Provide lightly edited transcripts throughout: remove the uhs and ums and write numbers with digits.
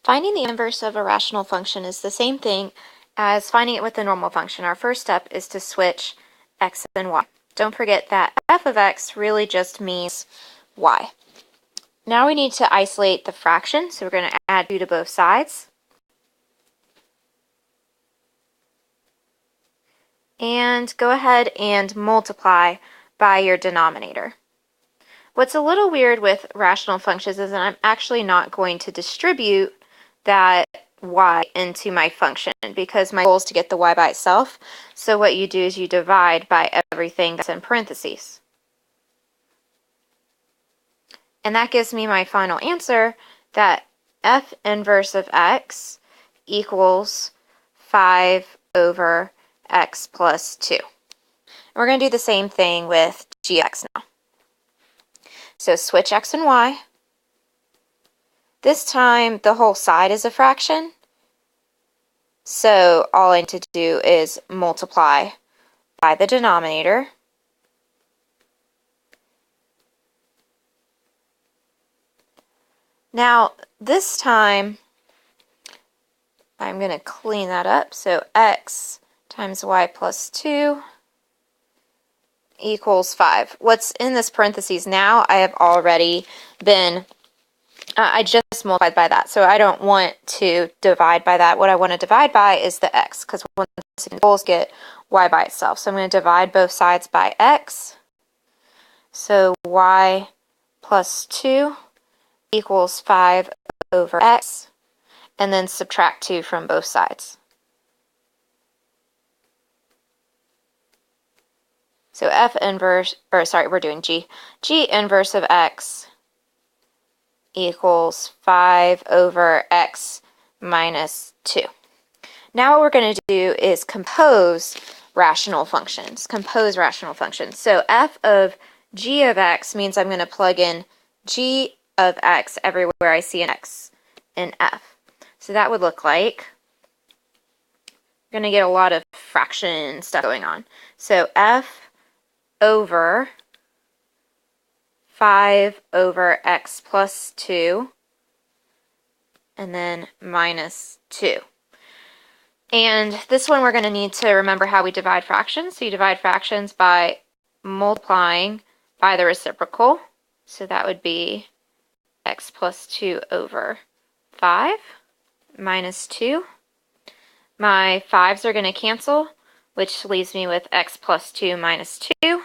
Finding the inverse of a rational function is the same thing as finding it with a normal function. Our first step is to switch x and y. Don't forget that f of x really just means y. Now we need to isolate the fraction, so we're going to add 2 to both sides. And go ahead and multiply by your denominator. What's a little weird with rational functions is that I'm actually not going to distribute that y into my function because my goal is to get the y by itself. So what you do is you divide by everything that's in parentheses. And that gives me my final answer, that f inverse of x equals 5 over x plus 2. And we're going to do the same thing with gx now. So switch x and y. This time the whole side is a fraction. So all I need to do is multiply by the denominator. Now this time I'm going to clean that up. So x times y plus 2 equals 5. What's in this parentheses now, I have already been, I just multiplied by that, so I don't want to divide by that. What I want to divide by is the x, because once the goal is get y by itself. So I'm going to divide both sides by x. So y plus 2 equals 5 over x, and then subtract 2 from both sides. So f inverse, or sorry, we're doing g. G inverse of x equals 5 over x minus 2. Now what we're going to do is compose rational functions. So f of g of x means I'm going to plug in g of x everywhere I see an x in f. So that would look like, we're going to get a lot of fraction stuff going on. So f over 5 over x plus 2, and then minus 2. And this one we're going to need to remember how we divide fractions. So you divide fractions by multiplying by the reciprocal. So that would be x plus 2 over 5 minus 2. My 5s are going to cancel, which leaves me with x plus 2 minus 2.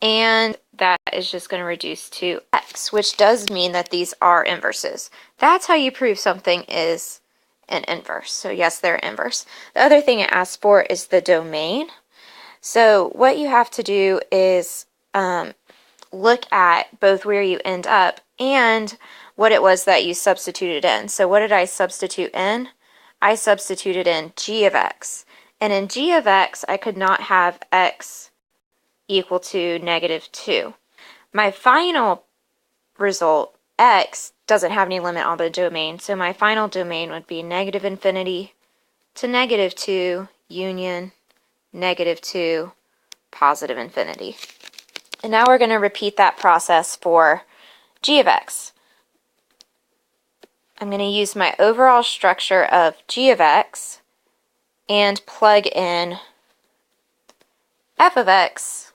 And that is just going to reduce to x, which does mean that these are inverses. That's how you prove something is an inverse. So yes, they're inverse. The other thing it asks for is the domain. So what you have to do is look at both where you end up and what it was that you substituted in. So what did I substitute in? I substituted in g of x. And in g of x, I could not have x equal to negative 2. My final result, x, doesn't have any limit on the domain, so my final domain would be negative infinity to negative 2 union negative 2 positive infinity. And now we're going to repeat that process for g of x. I'm going to use my overall structure of g of x and plug in f of x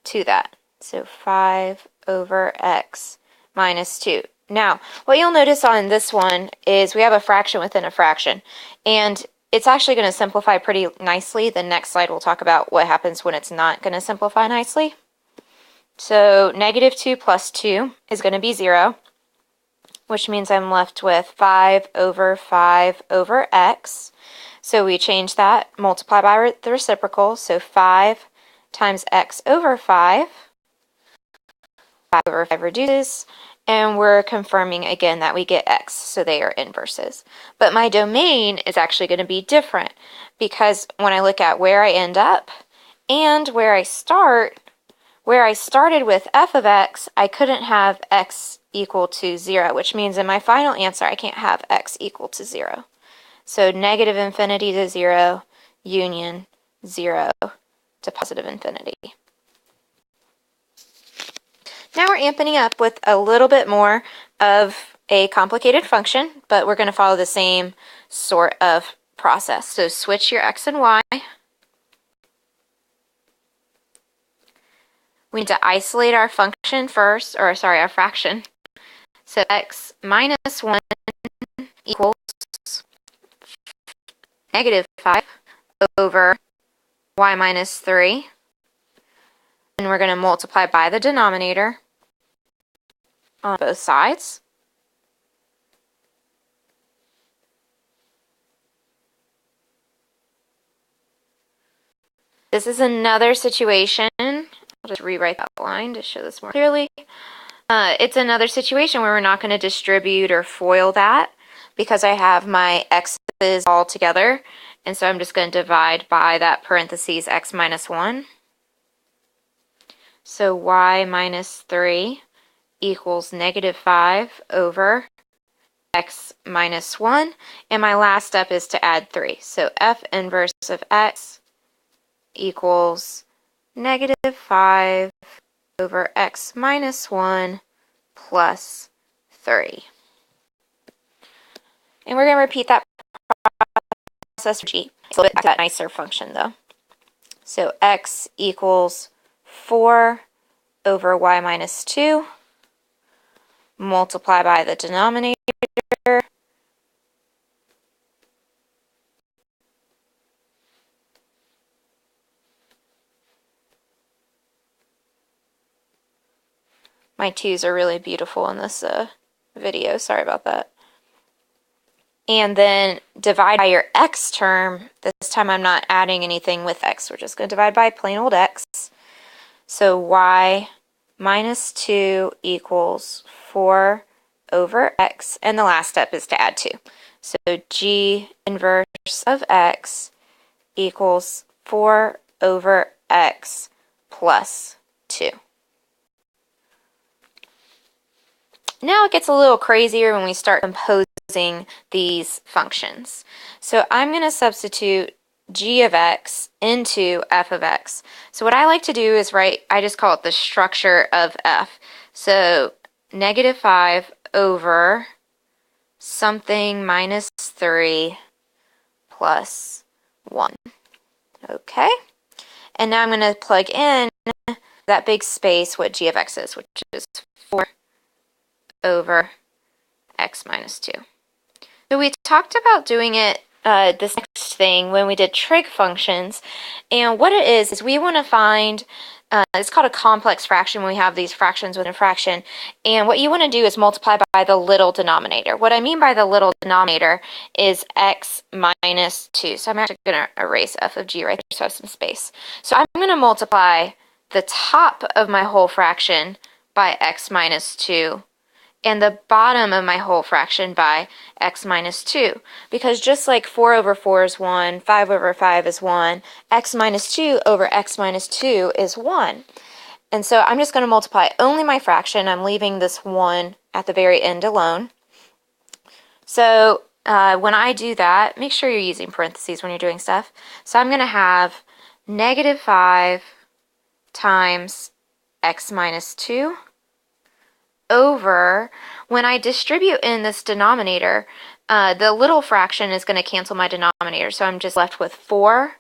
to that. So 5 over x minus 2. Now, what you'll notice on this one is we have a fraction within a fraction. And it's actually going to simplify pretty nicely. The next slide we'll talk about what happens when it's not going to simplify nicely. So negative 2 plus 2 is going to be 0, which means I'm left with 5 over x. So we change that, multiply by the reciprocal, so 5 times x over 5. 5 over 5 reduces, and we're confirming again that we get x, so they are inverses. But my domain is actually going to be different, because when I look at where I end up and where I start, where I started with f of x, I couldn't have x equal to 0, which means in my final answer I can't have x equal to 0. So negative infinity to 0, union 0 to positive infinity. Now we're amping up with a little bit more of a complicated function, but we're going to follow the same sort of process. So switch your x and y. We need to isolate our function first, or sorry, our fraction. So x minus 1 equals negative 5 over y minus 3. And we're going to multiply by the denominator on both sides. This is another situation. I'll just rewrite that line to show this more clearly. It's another situation where we're not going to distribute or FOIL that because I have my x's all together. And so I'm just going to divide by that parentheses x minus 1. So y minus 3 equals negative 5 over x minus 1. And my last step is to add 3. So f inverse of x equals negative 5 over x minus 1 plus 3. And we're going to repeat that process for g. It's a little bit nicer function though. So x equals 4 over y minus 2, multiply by the denominator, my 2's are really beautiful in this video, sorry about that. And then divide by your x term. This time I'm not adding anything with x, we're just going to divide by plain old x. So y minus 2 equals 4 over x, and the last step is to add 2. So g inverse of x equals 4 over x plus 2. Now it gets a little crazier when we start composing these functions. So I'm going to substitute g of x into f of x. So what I like to do is write, I just call it the structure of f. So negative 5 over something minus 3 plus 1. Okay. And now I'm going to plug in that big space what g of x is, which is 4 over x minus 2. So we talked about doing it this next thing when we did trig functions, and what it is we want to find, it's called a complex fraction when we have these fractions within a fraction, and what you want to do is multiply by the little denominator. What I mean by the little denominator is x minus 2. So I'm actually going to erase f of g right there so I have some space. So I'm going to multiply the top of my whole fraction by x minus 2 and the bottom of my whole fraction by x minus 2. Because just like 4 over 4 is 1, 5 over 5 is 1, x minus 2 over x minus 2 is 1. And so I'm just going to multiply only my fraction. I'm leaving this 1 at the very end alone. So when I do that, make sure you're using parentheses when you're doing stuff. So I'm going to have negative 5 times x minus 2 over, when I distribute in this denominator, the little fraction is going to cancel my denominator. So I'm just left with 4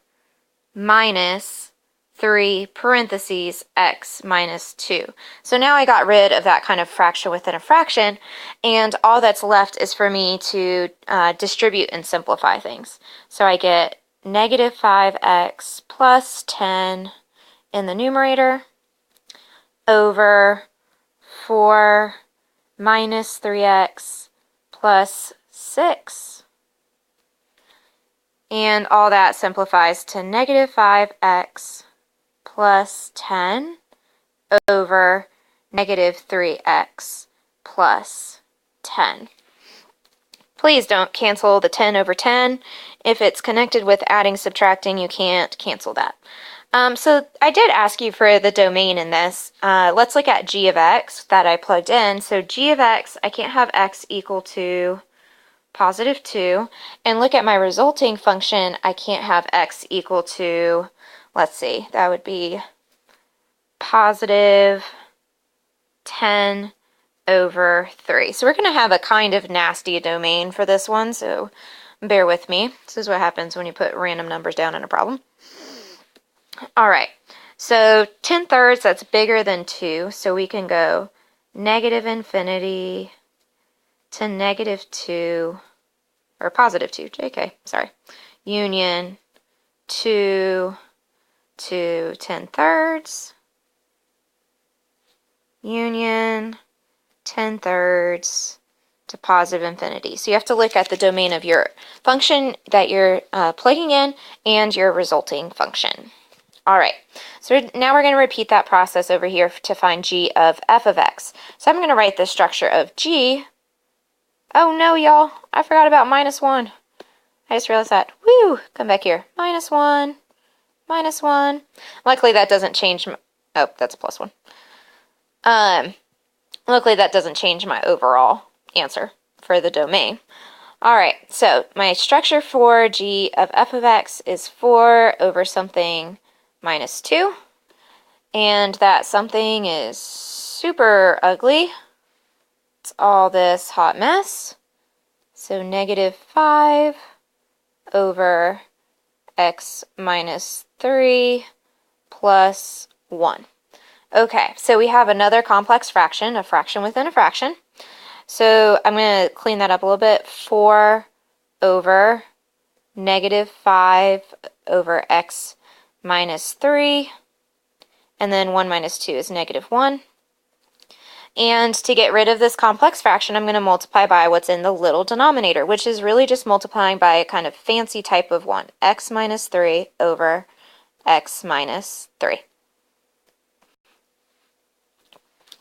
minus 3 parentheses x minus 2. So now I got rid of that kind of fraction within a fraction, and all that's left is for me to distribute and simplify things. So I get negative 5x plus 10 in the numerator over 4 minus 3x plus 6. And all that simplifies to negative 5x plus 10 over negative 3x plus 10. Please don't cancel the 10 over 10. If it's connected with adding, subtracting, you can't cancel that. So I did ask you for the domain in this. Let's look at g of x that I plugged in. So g of x, I can't have x equal to positive 2. And look at my resulting function, I can't have x equal to, let's see, that would be positive 10 over 3. So we're going to have a kind of nasty domain for this one, so bear with me. This is what happens when you put random numbers down in a problem. All right, so 10/3, that's bigger than 2, so we can go negative infinity to -2, or positive 2, JK, sorry, union 2 to 10/3, union 10/3 to positive infinity. So you have to look at the domain of your function that you're plugging in and your resulting function. All right, so now we're going to repeat that process over here to find g of f of x. So I'm going to write the structure of g. Oh no, y'all, I forgot about -1. I just realized that. Woo, come back here. -1, -1. Luckily that doesn't change my, oh, that's a +1. Luckily that doesn't change my overall answer for the domain. All right, so my structure for g of f of x is 4 over something -2, and that something is super ugly. It's all this hot mess. So -5 over x minus 3 plus 1. Okay, so we have another complex fraction, a fraction within a fraction. So I'm going to clean that up a little bit. 4 over -5 over x minus 3, and then 1 minus 2 is -1. And to get rid of this complex fraction, I'm going to multiply by what's in the little denominator, which is really just multiplying by a kind of fancy type of 1, x minus 3 over x minus 3.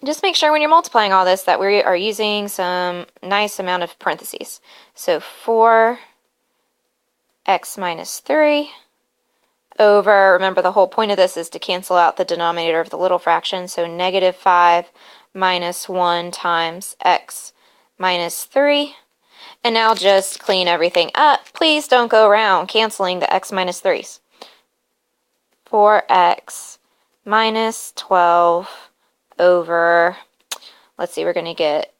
Just make sure when you're multiplying all this that we are using some nice amount of parentheses. So 4x minus 3 over, remember the whole point of this is to cancel out the denominator of the little fraction, so -5 minus 1 times x minus 3. And now just clean everything up. Please don't go around canceling the x minus 3's. 4x minus 12 over, let's see, we're going to get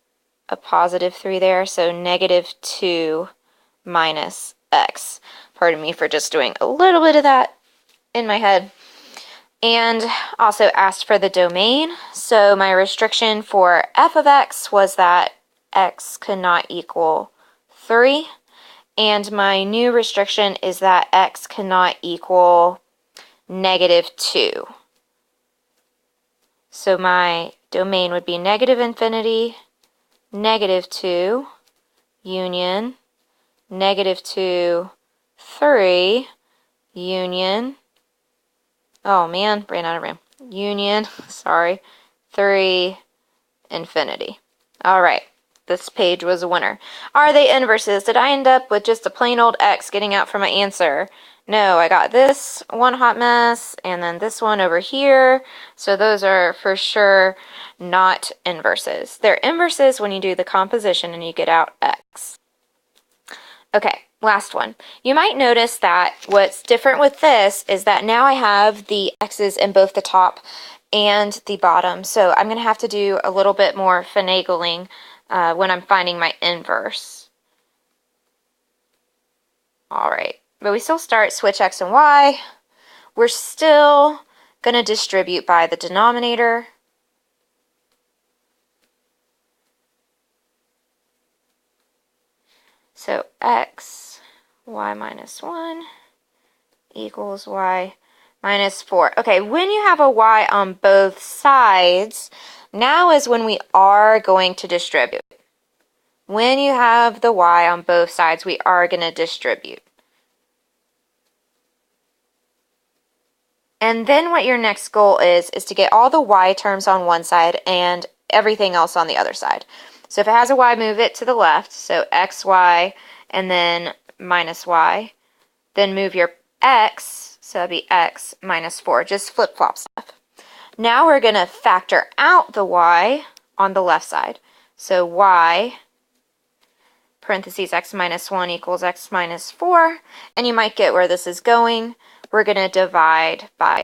a positive 3 there, so -2 minus x. Pardon me for just doing a little bit of that in my head. And also asked for the domain. So my restriction for f of x was that x could not equal 3. And my new restriction is that x cannot equal -2. So my domain would be negative infinity, -2, union, -2, 3, union, oh man, ran out of room, union, sorry, 3, infinity. All right, this page was a winner. Are they inverses? Did I end up with just a plain old x getting out for my answer? No, I got this one hot mess and then this one over here. So those are for sure not inverses. They're inverses when you do the composition and you get out x. Okay, last one. You might notice that what's different with this is that now I have the x's in both the top and the bottom. So I'm going to have to do a little bit more finagling when I'm finding my inverse. All right. But we still start switch x and y. We're still going to distribute by the denominator. So x, y minus 1 equals y minus 4. Okay, when you have a y on both sides, now is when we are going to distribute. When you have the y on both sides, we are going to distribute. And then what your next goal is to get all the y terms on one side and everything else on the other side. So if it has a y, move it to the left, so xy and then minus y. Then move your x, so that'd be x minus 4, just flip-flop stuff. Now we're going to factor out the y on the left side. So y, parentheses x minus 1 equals x minus 4, and you might get where this is going. We're going to divide by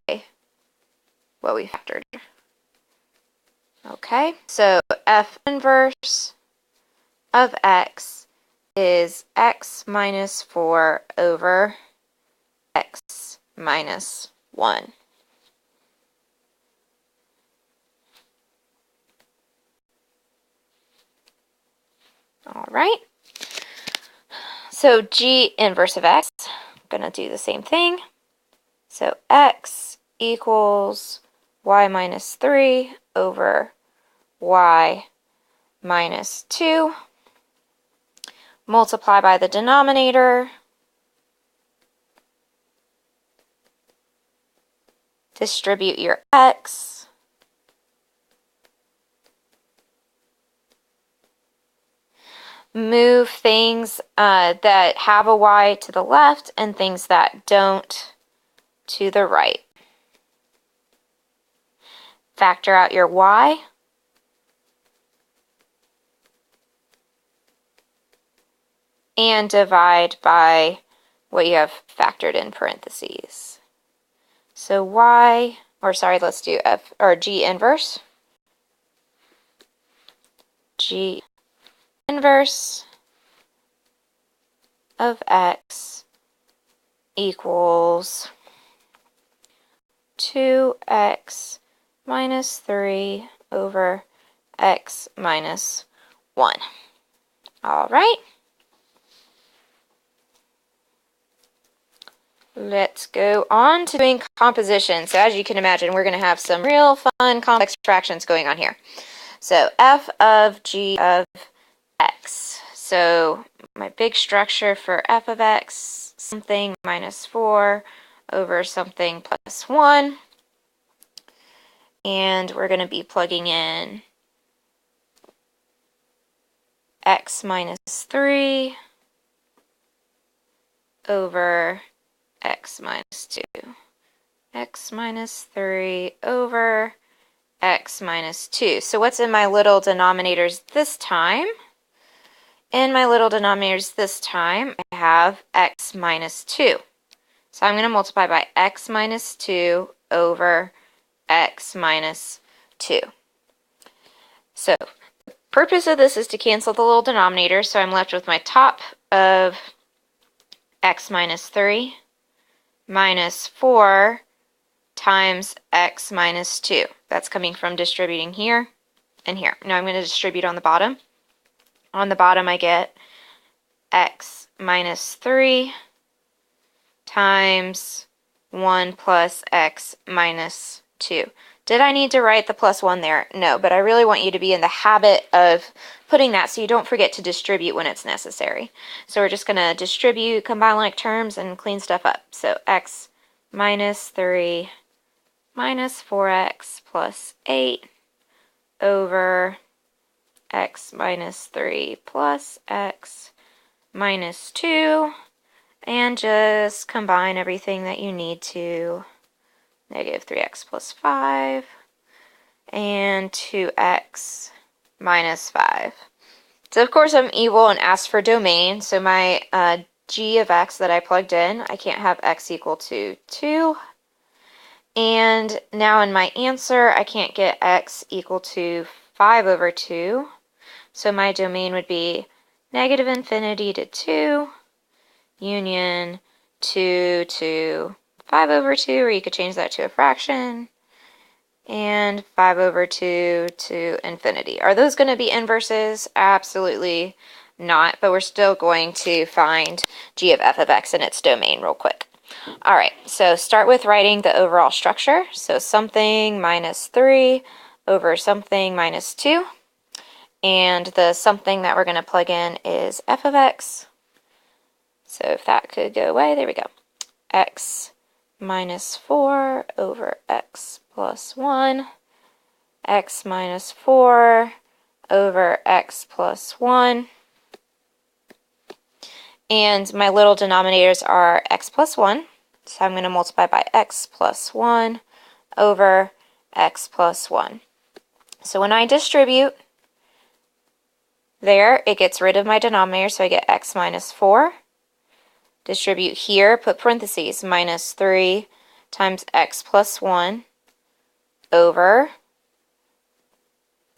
what we factored. Okay, so f inverse of x is x minus 4 over x minus 1. All right. So g inverse of x, I'm going to do the same thing. So x equals y minus 3 over y minus 2. Multiply by the denominator. Distribute your x. Move things that have a y to the left and things that don't to the right. Factor out your y. And divide by what you have factored in parentheses. So let's do g inverse. G inverse of x equals 2x minus 3 over x minus 1. All right. Let's go on to doing composition. So as you can imagine, we're going to have some real fun complex fractions going on here. So f of g of x. So my big structure for f of x, something minus 4 over something plus 1. And we're going to be plugging in x minus 3 over x minus 2. X minus 3 over x minus 2. So what's in my little denominators this time? In my little denominators this time, I have x minus 2. So I'm going to multiply by x minus 2 over x minus 2. So the purpose of this is to cancel the little denominator, so I'm left with my top of x minus 3 minus 4 times x minus 2. That's coming from distributing here and here. Now I'm going to distribute on the bottom. On the bottom I get x minus 3 times 1 plus x minus 2. Did I need to write the plus 1 there? No, but I really want you to be in the habit of putting that so you don't forget to distribute when it's necessary. So we're just going to distribute, combine like terms, and clean stuff up. So x minus 3 minus 4x plus 8 over x minus 3 plus x minus 2, and just combine everything that you need to. Negative 3x plus 5 and 2x minus 5. So of course I'm evil and asked for domain, so my g of x that I plugged in, I can't have x equal to 2. And now in my answer, I can't get x equal to 5 over 2. So my domain would be negative infinity to 2, union 2 to 5 over 2, or you could change that to a fraction, and 5 over 2 to infinity. Are those going to be inverses? Absolutely not, but we're still going to find g of f of x in its domain real quick. All right, so start with writing the overall structure. So something minus 3 over something minus 2. And the something that we're going to plug in is f of x. So if that could go away, there we go. X minus 4 over x plus 1. X minus 4 over x plus 1. And my little denominators are x plus 1. So I'm going to multiply by x plus 1 over x plus 1. So when I distribute there, it gets rid of my denominator, so I get x minus 4. Distribute here, put parentheses, minus 3 times x plus 1 over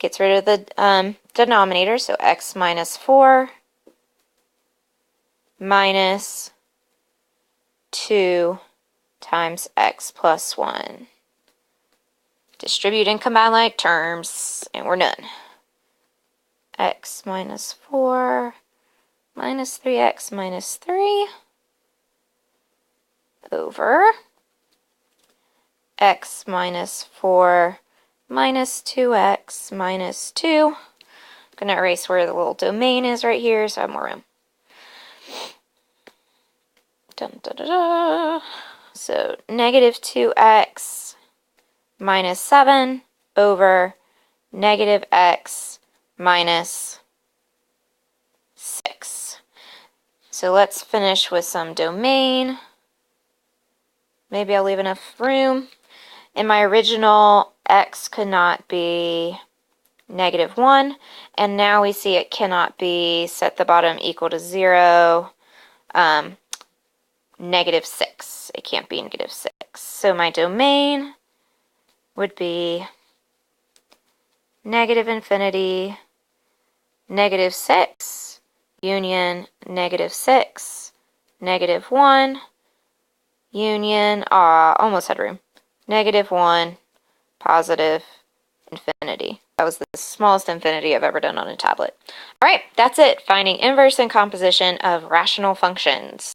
gets rid of the denominator, so x minus 4 minus 2 times x plus 1. Distribute and combine like terms, and we're done. X minus 4 minus 3x minus 3 over x minus 4 minus 2x minus 2. I'm going to erase where the little domain is right here so I have more room. Dun, dun, dun, dun. So negative 2x minus 7 over negative x minus 6. So let's finish with some domain. Maybe I'll leave enough room. In my original, x could not be negative 1, and now we see it cannot be set the bottom equal to 0, negative 6. It can't be negative 6. So my domain would be negative infinity, negative 6, union negative 6, negative 1, union, almost had room, negative 1, positive infinity. That was the smallest infinity I've ever done on a tablet. All right, that's it. Finding inverse and composition of rational functions.